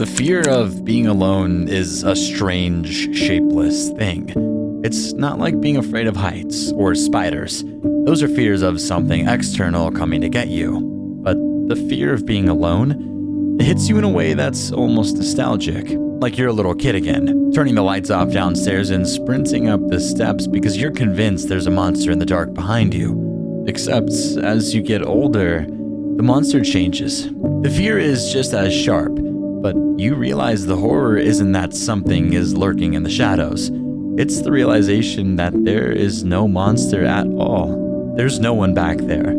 The fear of being alone is a strange, shapeless thing. It's not like being afraid of heights or spiders. Those are fears of something external coming to get you. But the fear of being alone, it hits you in a way that's almost nostalgic. Like you're a little kid again, turning the lights off downstairs and sprinting up the steps because you're convinced there's a monster in the dark behind you. Except, as you get older, the monster changes. The fear is just as sharp, but you realize the horror isn't that something is lurking in the shadows. It's the realization that there is no monster at all. There's no one back there.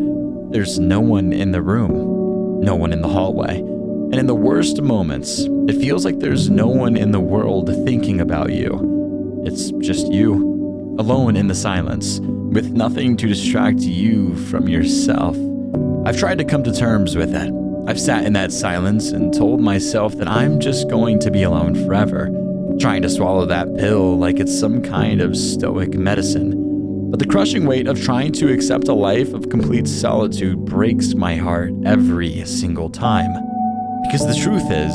There's no one in the room. No one in the hallway. And in the worst moments, it feels like there's no one in the world thinking about you. It's just you, alone in the silence, with nothing to distract you from yourself. I've tried to come to terms with it. I've sat in that silence and told myself that I'm just going to be alone forever, trying to swallow that pill like it's some kind of stoic medicine. But the crushing weight of trying to accept a life of complete solitude breaks my heart every single time. Because the truth is,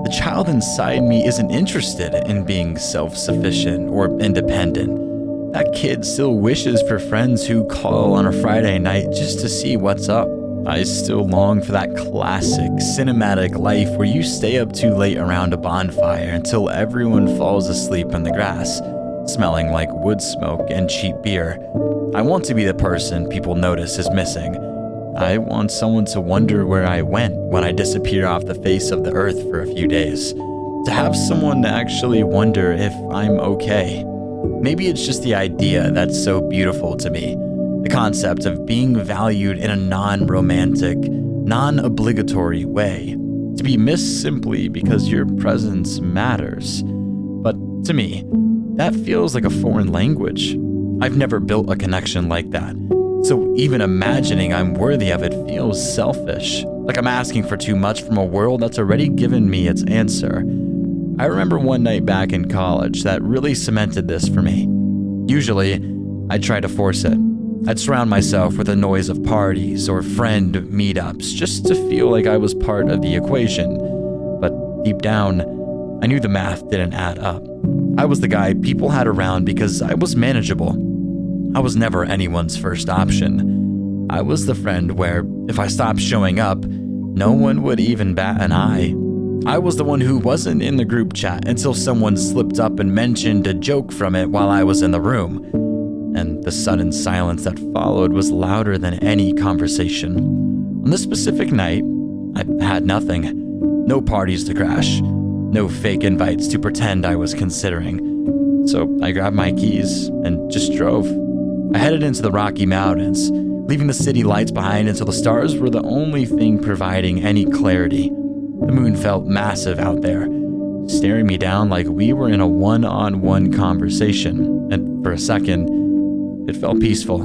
the child inside me isn't interested in being self-sufficient or independent. That kid still wishes for friends who call on a Friday night just to see what's up. I still long for that classic cinematic life where you stay up too late around a bonfire until everyone falls asleep in the grass, smelling like wood smoke and cheap beer. I want to be the person people notice is missing. I want someone to wonder where I went when I disappear off the face of the earth for a few days. To have someone actually wonder if I'm okay. Maybe it's just the idea that's so beautiful to me. The concept of being valued in a non-romantic, non-obligatory way. To be missed simply because your presence matters. But to me, that feels like a foreign language. I've never built a connection like that. So even imagining I'm worthy of it feels selfish. Like I'm asking for too much from a world that's already given me its answer. I remember one night back in college that really cemented this for me. Usually, I'd try to force it. I'd surround myself with the noise of parties or friend meetups just to feel like I was part of the equation. But deep down, I knew the math didn't add up. I was the guy people had around because I was manageable. I was never anyone's first option. I was the friend where, if I stopped showing up, no one would even bat an eye. I was the one who wasn't in the group chat until someone slipped up and mentioned a joke from it while I was in the room. And the sudden silence that followed was louder than any conversation. On this specific night, I had nothing. No parties to crash. No fake invites to pretend I was considering. So I grabbed my keys and just drove. I headed into the Rocky Mountains, leaving the city lights behind until the stars were the only thing providing any clarity. The moon felt massive out there, staring me down like we were in a one-on-one conversation, and for a second, it felt peaceful.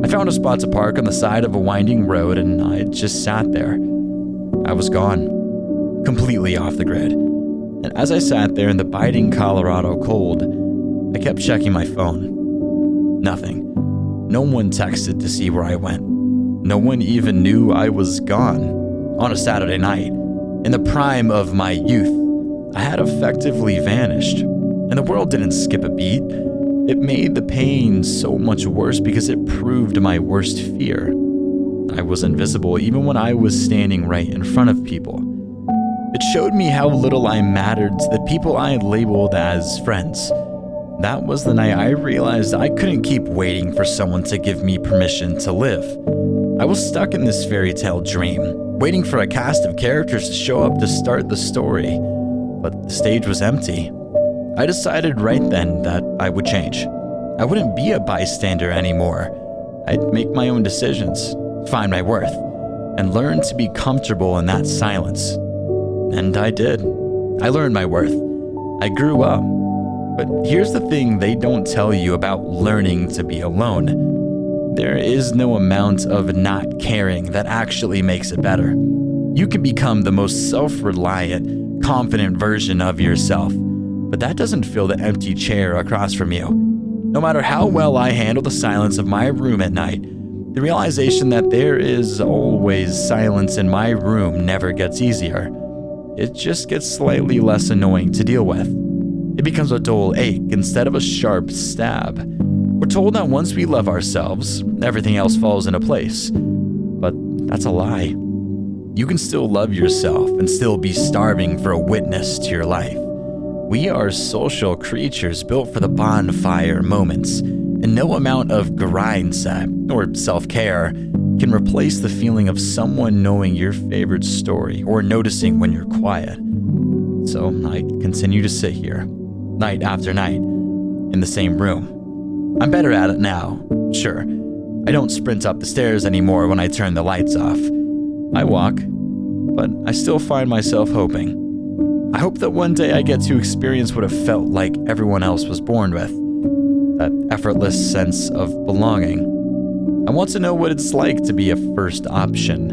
I found a spot to park on the side of a winding road and I just sat there. I was gone, completely off the grid. And as I sat there in the biting Colorado cold, I kept checking my phone. Nothing. No one texted to see where I went. No one even knew I was gone. On a Saturday night, in the prime of my youth, I had effectively vanished. And the world didn't skip a beat. It made the pain so much worse because it proved my worst fear. I was invisible even when I was standing right in front of people. It showed me how little I mattered to the people I had labeled as friends. That was the night I realized I couldn't keep waiting for someone to give me permission to live. I was stuck in this fairy tale dream, waiting for a cast of characters to show up to start the story. But the stage was empty. I decided right then that I would change. I wouldn't be a bystander anymore. I'd make my own decisions, find my worth, and learn to be comfortable in that silence. And I did. I learned my worth. I grew up. But here's the thing they don't tell you about learning to be alone. There is no amount of not caring that actually makes it better. You can become the most self-reliant, confident version of yourself, but that doesn't fill the empty chair across from you. No matter how well I handle the silence of my room at night, the realization that there is always silence in my room never gets easier. it just gets slightly less annoying to deal with. It becomes a dull ache instead of a sharp stab. We're told that once we love ourselves, everything else falls into place. But that's a lie. You can still love yourself and still be starving for a witness to your life. We are social creatures built for the bonfire moments, and no amount of grind set or self-care can replace the feeling of someone knowing your favorite story or noticing when you're quiet. So I continue to sit here, night after night, in the same room. I'm better at it now, sure. I don't sprint up the stairs anymore when I turn the lights off. I walk, but I still find myself hoping. I hope that one day I get to experience what it felt like everyone else was born with. That effortless sense of belonging. I want to know what it's like to be a first option.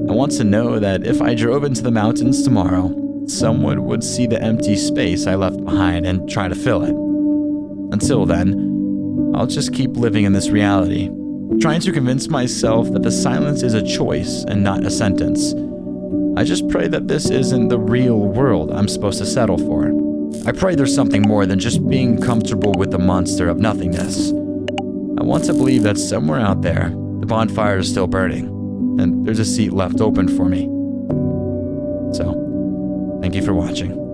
I want to know that if I drove into the mountains tomorrow, someone would see the empty space I left behind and try to fill it. Until then, I'll just keep living in this reality, trying to convince myself that the silence is a choice and not a sentence. I just pray that this isn't the real world I'm supposed to settle for. I pray there's something more than just being comfortable with the monster of nothingness. I want to believe that somewhere out there, the bonfire is still burning, and there's a seat left open for me. So, thank you for watching.